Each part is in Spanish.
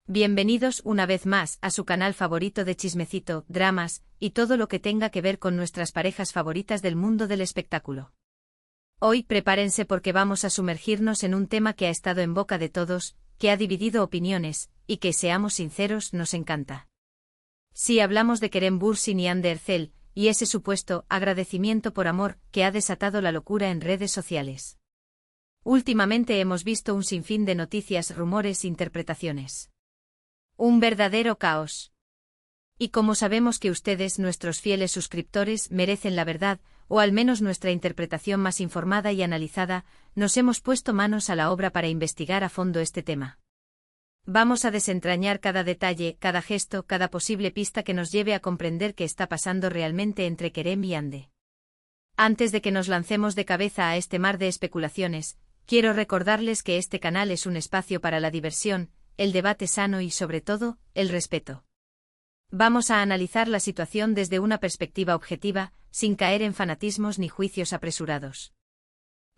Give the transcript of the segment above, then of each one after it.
Bienvenidos una vez más a su canal favorito de chismecito, dramas, y todo lo que tenga que ver con nuestras parejas favoritas del mundo del espectáculo. Hoy prepárense porque vamos a sumergirnos en un tema que ha estado en boca de todos, que ha dividido opiniones, y que, seamos sinceros, nos encanta. Sí, hablamos de Kerem Bürsin y Hande Erçel, y ese supuesto agradecimiento por amor que ha desatado la locura en redes sociales. Últimamente hemos visto un sinfín de noticias, rumores e interpretaciones. Un verdadero caos. Y como sabemos que ustedes, nuestros fieles suscriptores, merecen la verdad, o al menos nuestra interpretación más informada y analizada, nos hemos puesto manos a la obra para investigar a fondo este tema. Vamos a desentrañar cada detalle, cada gesto, cada posible pista que nos lleve a comprender qué está pasando realmente entre Kerem y Hande. Antes de que nos lancemos de cabeza a este mar de especulaciones, quiero recordarles que este canal es un espacio para la diversión, el debate sano y, sobre todo, el respeto. Vamos a analizar la situación desde una perspectiva objetiva, sin caer en fanatismos ni juicios apresurados.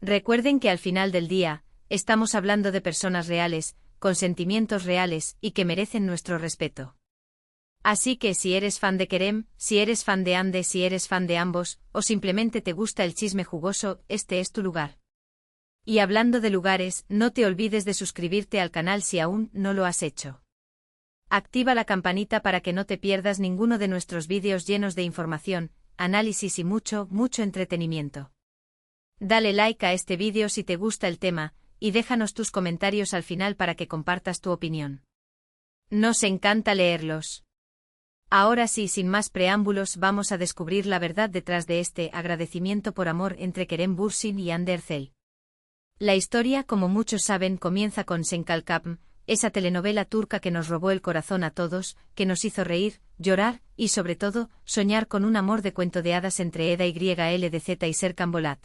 Recuerden que al final del día, estamos hablando de personas reales, con sentimientos reales y que merecen nuestro respeto. Así que si eres fan de Kerem, si eres fan de Hande, si eres fan de ambos, o simplemente te gusta el chisme jugoso, este es tu lugar. Y hablando de lugares, no te olvides de suscribirte al canal si aún no lo has hecho. Activa la campanita para que no te pierdas ninguno de nuestros vídeos llenos de información, análisis y mucho entretenimiento. Dale like a este vídeo si te gusta el tema, y déjanos tus comentarios al final para que compartas tu opinión. Nos encanta leerlos. Ahora sí, sin más preámbulos, vamos a descubrir la verdad detrás de este agradecimiento por amor entre Kerem Bürsin y Hande Erçel. La historia, como muchos saben, comienza con Sen Kalkapm, esa telenovela turca que nos robó el corazón a todos, que nos hizo reír, llorar, y sobre todo, soñar con un amor de cuento de hadas entre Eda YLDZ y Serkan Bolat.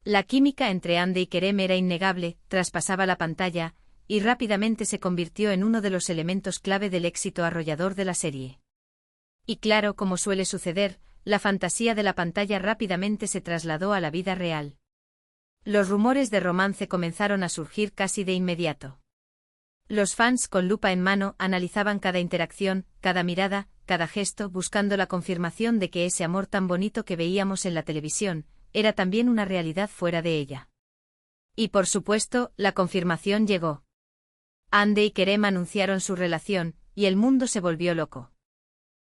La química entre Hande y Kerem era innegable, traspasaba la pantalla, y rápidamente se convirtió en uno de los elementos clave del éxito arrollador de la serie. Y claro, como suele suceder, la fantasía de la pantalla rápidamente se trasladó a la vida real. Los rumores de romance comenzaron a surgir casi de inmediato. Los fans, con lupa en mano, analizaban cada interacción, cada mirada, cada gesto, buscando la confirmación de que ese amor tan bonito que veíamos en la televisión, era también una realidad fuera de ella. Y por supuesto, la confirmación llegó. Hande y Kerem anunciaron su relación, y el mundo se volvió loco.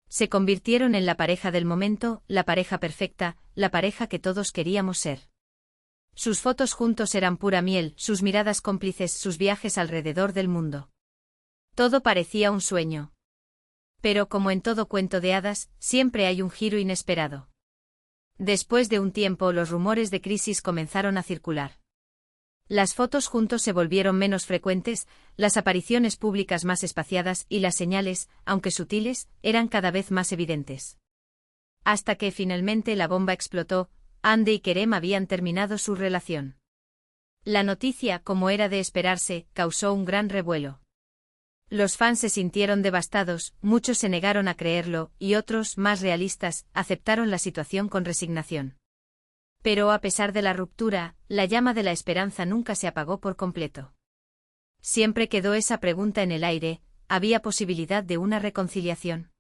Se convirtieron en la pareja del momento, la pareja perfecta, la pareja que todos queríamos ser. Sus fotos juntos eran pura miel, sus miradas cómplices, sus viajes alrededor del mundo. Todo parecía un sueño. Pero como en todo cuento de hadas, siempre hay un giro inesperado. Después de un tiempo, los rumores de crisis comenzaron a circular. Las fotos juntos se volvieron menos frecuentes, las apariciones públicas más espaciadas y las señales, aunque sutiles, eran cada vez más evidentes. Hasta que finalmente la bomba explotó. Hande y Kerem habían terminado su relación. La noticia, como era de esperarse, causó un gran revuelo. Los fans se sintieron devastados, muchos se negaron a creerlo, y otros, más realistas, aceptaron la situación con resignación. Pero a pesar de la ruptura, la llama de la esperanza nunca se apagó por completo. Siempre quedó esa pregunta en el aire: ¿había posibilidad de una reconciliación?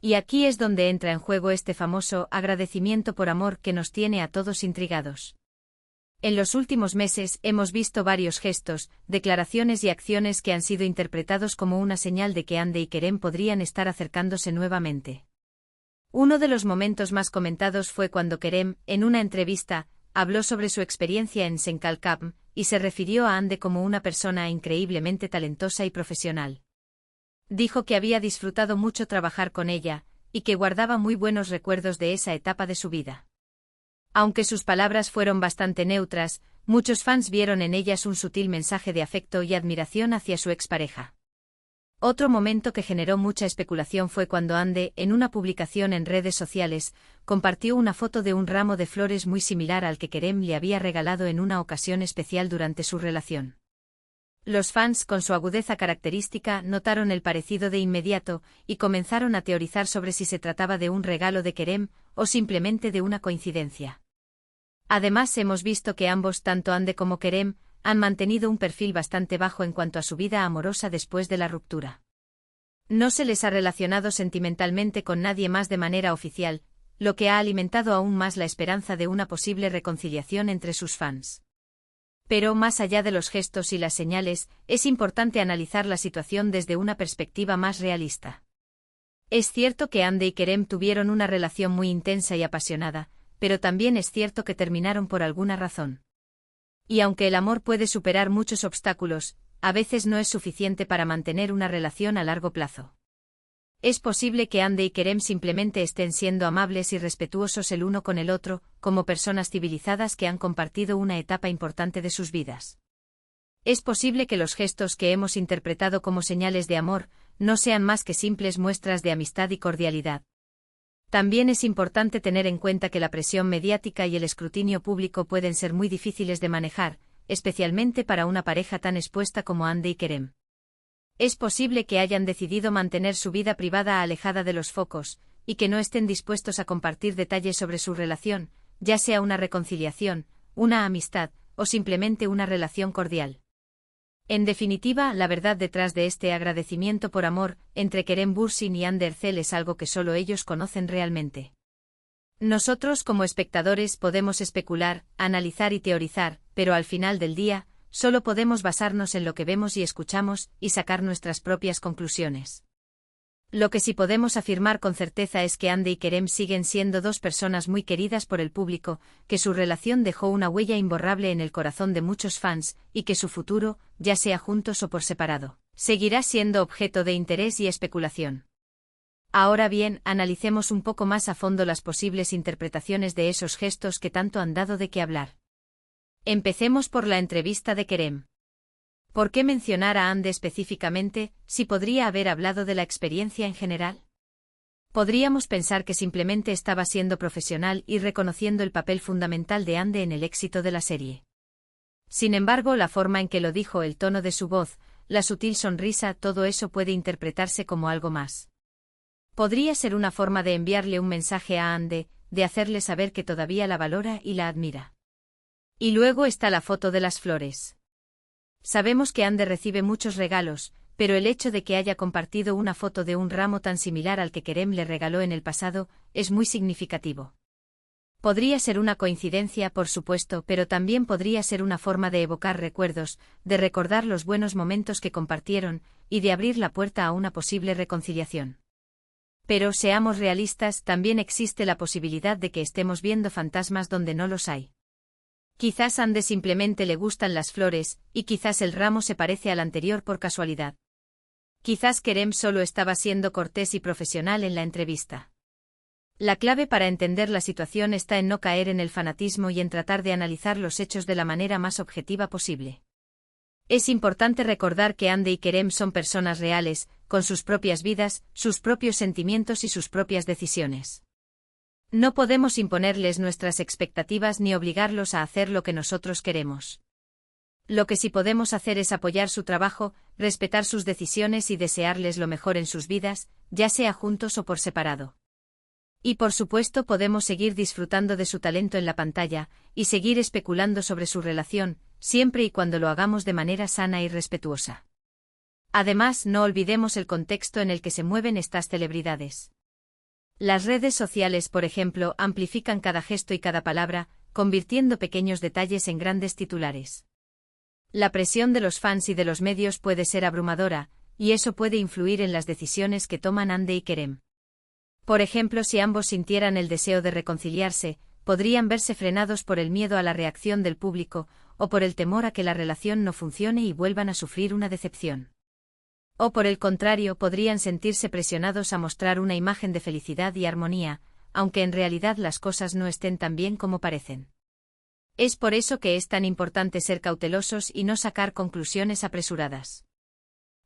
Y aquí es donde entra en juego este famoso agradecimiento por amor que nos tiene a todos intrigados. En los últimos meses hemos visto varios gestos, declaraciones y acciones que han sido interpretados como una señal de que Hande y Kerem podrían estar acercándose nuevamente. Uno de los momentos más comentados fue cuando Kerem, en una entrevista, habló sobre su experiencia en Sen Kalkapm, y se refirió a Hande como una persona increíblemente talentosa y profesional. Dijo que había disfrutado mucho trabajar con ella, y que guardaba muy buenos recuerdos de esa etapa de su vida. Aunque sus palabras fueron bastante neutras, muchos fans vieron en ellas un sutil mensaje de afecto y admiración hacia su expareja. Otro momento que generó mucha especulación fue cuando Hande, en una publicación en redes sociales, compartió una foto de un ramo de flores muy similar al que Kerem le había regalado en una ocasión especial durante su relación. Los fans, con su agudeza característica, notaron el parecido de inmediato, y comenzaron a teorizar sobre si se trataba de un regalo de Kerem, o simplemente de una coincidencia. Además, hemos visto que ambos, tanto Hande como Kerem, han mantenido un perfil bastante bajo en cuanto a su vida amorosa después de la ruptura. No se les ha relacionado sentimentalmente con nadie más de manera oficial, lo que ha alimentado aún más la esperanza de una posible reconciliación entre sus fans. Pero más allá de los gestos y las señales, es importante analizar la situación desde una perspectiva más realista. Es cierto que Hande y Kerem tuvieron una relación muy intensa y apasionada, pero también es cierto que terminaron por alguna razón. Y aunque el amor puede superar muchos obstáculos, a veces no es suficiente para mantener una relación a largo plazo. Es posible que Hande y Kerem simplemente estén siendo amables y respetuosos el uno con el otro, como personas civilizadas que han compartido una etapa importante de sus vidas. Es posible que los gestos que hemos interpretado como señales de amor no sean más que simples muestras de amistad y cordialidad. También es importante tener en cuenta que la presión mediática y el escrutinio público pueden ser muy difíciles de manejar, especialmente para una pareja tan expuesta como Hande y Kerem. Es posible que hayan decidido mantener su vida privada alejada de los focos, y que no estén dispuestos a compartir detalles sobre su relación, ya sea una reconciliación, una amistad, o simplemente una relación cordial. En definitiva, la verdad detrás de este agradecimiento por amor entre Kerem Bürsin y Hande Erçel es algo que solo ellos conocen realmente. Nosotros como espectadores podemos especular, analizar y teorizar, pero al final del día, solo podemos basarnos en lo que vemos y escuchamos y sacar nuestras propias conclusiones. Lo que sí podemos afirmar con certeza es que Hande y Kerem siguen siendo dos personas muy queridas por el público, que su relación dejó una huella imborrable en el corazón de muchos fans, y que su futuro, ya sea juntos o por separado, seguirá siendo objeto de interés y especulación. Ahora bien, analicemos un poco más a fondo las posibles interpretaciones de esos gestos que tanto han dado de qué hablar. Empecemos por la entrevista de Kerem. ¿Por qué mencionar a Hande específicamente, si podría haber hablado de la experiencia en general? Podríamos pensar que simplemente estaba siendo profesional y reconociendo el papel fundamental de Hande en el éxito de la serie. Sin embargo, la forma en que lo dijo, el tono de su voz, la sutil sonrisa, todo eso puede interpretarse como algo más. Podría ser una forma de enviarle un mensaje a Hande, de hacerle saber que todavía la valora y la admira. Y luego está la foto de las flores. Sabemos que Hande recibe muchos regalos, pero el hecho de que haya compartido una foto de un ramo tan similar al que Kerem le regaló en el pasado, es muy significativo. Podría ser una coincidencia, por supuesto, pero también podría ser una forma de evocar recuerdos, de recordar los buenos momentos que compartieron, y de abrir la puerta a una posible reconciliación. Pero seamos realistas, también existe la posibilidad de que estemos viendo fantasmas donde no los hay. Quizás Hande simplemente le gustan las flores, y quizás el ramo se parece al anterior por casualidad. Quizás Kerem solo estaba siendo cortés y profesional en la entrevista. La clave para entender la situación está en no caer en el fanatismo y en tratar de analizar los hechos de la manera más objetiva posible. Es importante recordar que Hande y Kerem son personas reales, con sus propias vidas, sus propios sentimientos y sus propias decisiones. No podemos imponerles nuestras expectativas ni obligarlos a hacer lo que nosotros queremos. Lo que sí podemos hacer es apoyar su trabajo, respetar sus decisiones y desearles lo mejor en sus vidas, ya sea juntos o por separado. Y por supuesto podemos seguir disfrutando de su talento en la pantalla, y seguir especulando sobre su relación, siempre y cuando lo hagamos de manera sana y respetuosa. Además, no olvidemos el contexto en el que se mueven estas celebridades. Las redes sociales, por ejemplo, amplifican cada gesto y cada palabra, convirtiendo pequeños detalles en grandes titulares. La presión de los fans y de los medios puede ser abrumadora, y eso puede influir en las decisiones que toman Hande y Kerem. Por ejemplo, si ambos sintieran el deseo de reconciliarse, podrían verse frenados por el miedo a la reacción del público, o por el temor a que la relación no funcione y vuelvan a sufrir una decepción. O por el contrario, podrían sentirse presionados a mostrar una imagen de felicidad y armonía, aunque en realidad las cosas no estén tan bien como parecen. Es por eso que es tan importante ser cautelosos y no sacar conclusiones apresuradas.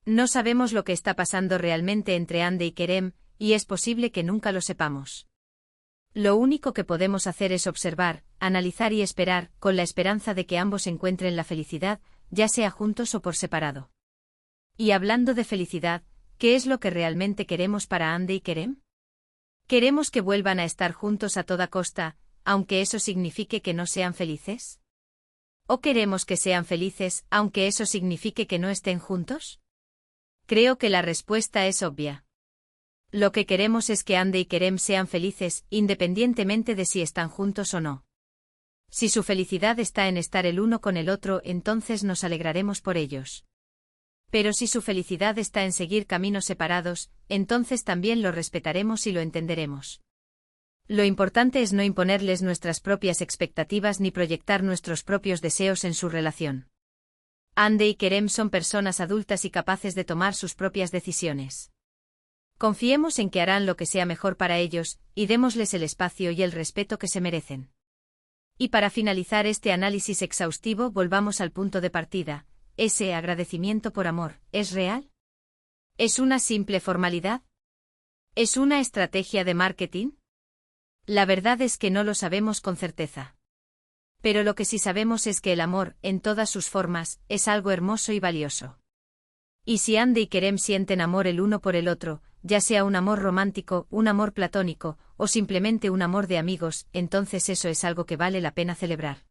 No sabemos lo que está pasando realmente entre Hande y Kerem, y es posible que nunca lo sepamos. Lo único que podemos hacer es observar, analizar y esperar, con la esperanza de que ambos encuentren la felicidad, ya sea juntos o por separado. Y hablando de felicidad, ¿qué es lo que realmente queremos para Hande y Kerem? ¿Queremos que vuelvan a estar juntos a toda costa, aunque eso signifique que no sean felices? ¿O queremos que sean felices, aunque eso signifique que no estén juntos? Creo que la respuesta es obvia. Lo que queremos es que Ande y Kerem sean felices, independientemente de si están juntos o no. Si su felicidad está en estar el uno con el otro, entonces nos alegraremos por ellos. Pero si su felicidad está en seguir caminos separados, entonces también lo respetaremos y lo entenderemos. Lo importante es no imponerles nuestras propias expectativas ni proyectar nuestros propios deseos en su relación. Ande y Kerem son personas adultas y capaces de tomar sus propias decisiones. Confiemos en que harán lo que sea mejor para ellos, y démosles el espacio y el respeto que se merecen. Y para finalizar este análisis exhaustivo, volvamos al punto de partida. ¿Ese agradecimiento por amor es real? ¿Es una simple formalidad? ¿Es una estrategia de marketing? La verdad es que no lo sabemos con certeza. Pero lo que sí sabemos es que el amor, en todas sus formas, es algo hermoso y valioso. Y si Ande y Kerem sienten amor el uno por el otro, ya sea un amor romántico, un amor platónico, o simplemente un amor de amigos, entonces eso es algo que vale la pena celebrar.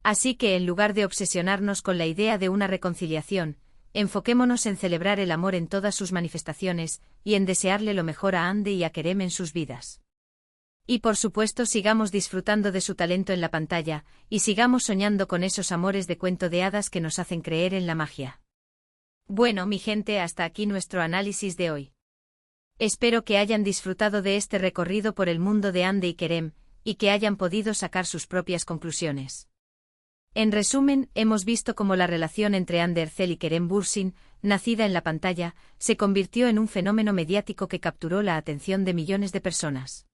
Así que en lugar de obsesionarnos con la idea de una reconciliación, enfoquémonos en celebrar el amor en todas sus manifestaciones, y en desearle lo mejor a Ande y a Kerem en sus vidas. Y por supuesto sigamos disfrutando de su talento en la pantalla, y sigamos soñando con esos amores de cuento de hadas que nos hacen creer en la magia. Bueno, mi gente, hasta aquí nuestro análisis de hoy. Espero que hayan disfrutado de este recorrido por el mundo de Ande y Kerem, y que hayan podido sacar sus propias conclusiones. En resumen, hemos visto cómo la relación entre Hande Erçel y Kerem Bürsin, nacida en la pantalla, se convirtió en un fenómeno mediático que capturó la atención de millones de personas.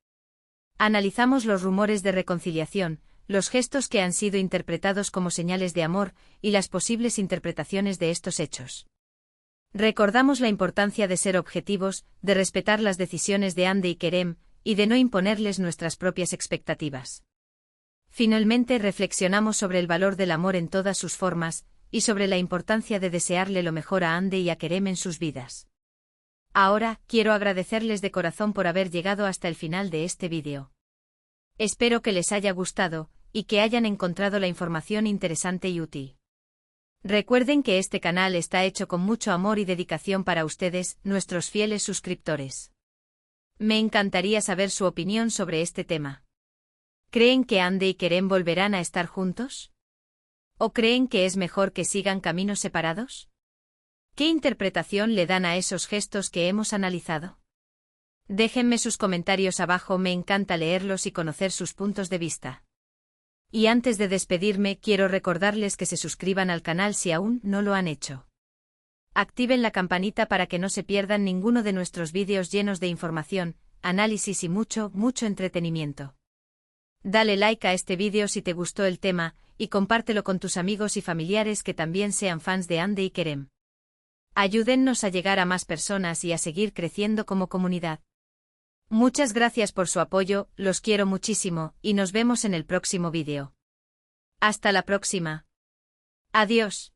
Analizamos los rumores de reconciliación, los gestos que han sido interpretados como señales de amor, y las posibles interpretaciones de estos hechos. Recordamos la importancia de ser objetivos, de respetar las decisiones de Hande y Kerem, y de no imponerles nuestras propias expectativas. Finalmente reflexionamos sobre el valor del amor en todas sus formas, y sobre la importancia de desearle lo mejor a Hande y a Kerem en sus vidas. Ahora, quiero agradecerles de corazón por haber llegado hasta el final de este vídeo. Espero que les haya gustado, y que hayan encontrado la información interesante y útil. Recuerden que este canal está hecho con mucho amor y dedicación para ustedes, nuestros fieles suscriptores. Me encantaría saber su opinión sobre este tema. ¿Creen que Hande y Kerem volverán a estar juntos? ¿O creen que es mejor que sigan caminos separados? ¿Qué interpretación le dan a esos gestos que hemos analizado? Déjenme sus comentarios abajo, me encanta leerlos y conocer sus puntos de vista. Y antes de despedirme, quiero recordarles que se suscriban al canal si aún no lo han hecho. Activen la campanita para que no se pierdan ninguno de nuestros vídeos llenos de información, análisis y mucho entretenimiento. Dale like a este vídeo si te gustó el tema, y compártelo con tus amigos y familiares que también sean fans de Hande y Kerem. Ayúdennos a llegar a más personas y a seguir creciendo como comunidad. Muchas gracias por su apoyo, los quiero muchísimo, y nos vemos en el próximo vídeo. Hasta la próxima. Adiós.